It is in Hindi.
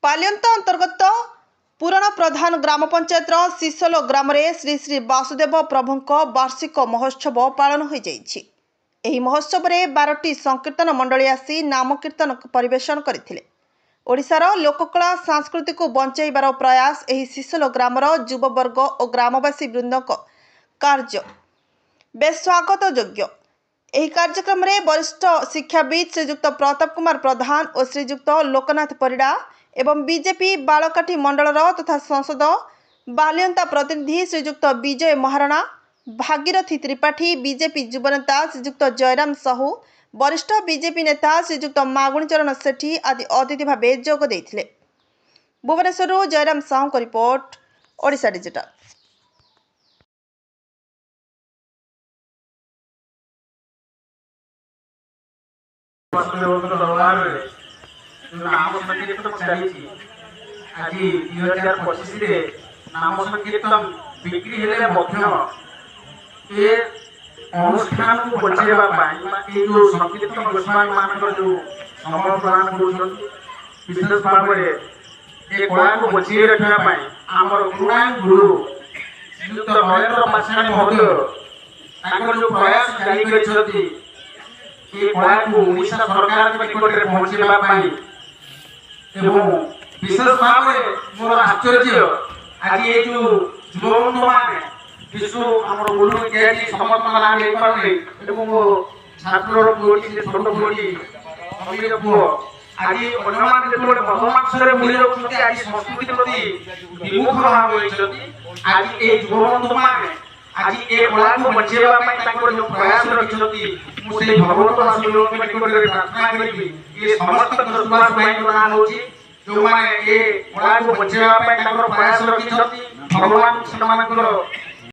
पाल्यंत अंतर्गत पुराण प्रधान ग्राम पंचायत शिशोल ग्राम श्री श्री वासुदेव प्रभुंक वार्षिक महोत्सव पालन हो जाइछि। एही महोत्सव में 12टी संकीर्तन मंडली आसी नाम कीर्तन परिवेशन करथिले। ओडिशार लोककला संस्कृति को बंचाइबार प्रयास एही शिशोल ग्रामर युववर्ग और ग्रामवासी वृंदक कार्य बेस स्वागत योग्य। एही कार्यक्रम में वरिष्ठ शिक्षाविद श्रीजुक्त प्रताप कुमार प्रधान और श्रीजुक्त लोकनाथ परिड़ा एवं बीजेपी बालकाठी मंडल तथा संसद बालियंता प्रतिनिधि श्रीजुक्त विजय महाराणा, भागीरथी त्रिपाठी, बीजेपी युवनेता श्रीजुक्त जयराम साहू, वरिष्ठ बीजेपी नेता श्रीजुक्त मागुणीचरण सेठी आदि अतिथि भाव जोग देथिले। भुवनेश्वर जयराम साहू को रिपोर्ट, ओडिशा डिजिटल। नाम संकीर्तन चली आज 2025 नाम संकीर्तन बिक्री हेले ये अनुष्ठान को बचाई जो संकीर्तन गोस्वामी मान जो समय प्रदान कर विशेष भाव ये कला को बचाई रखा आमर पुराण गुरु श्रीयुक्त नरेंद्र पासवानी महोदय जो प्रयास जारी कर कला को ओडिशा सरकार निकट में पहुंचाई विशेष भाव मोर आश्चर्य आज ये जो युवक मैंने विश्व आम गुरु इत्यादि समर्थन लाभ ले पारे छात्र छोट पुओटी अमीर पुओ आज बदमाश मुड़ी रखते आज संस्कृति प्रति विमुख भाव आज ये युवक मैंने आज ये कला को बचाई जो प्रयास रखी भगवत निकट प्रार्थना करी ये समस्त प्रदान हो जो मैंने ये कला को बचाई प्रयास रखी भगवान से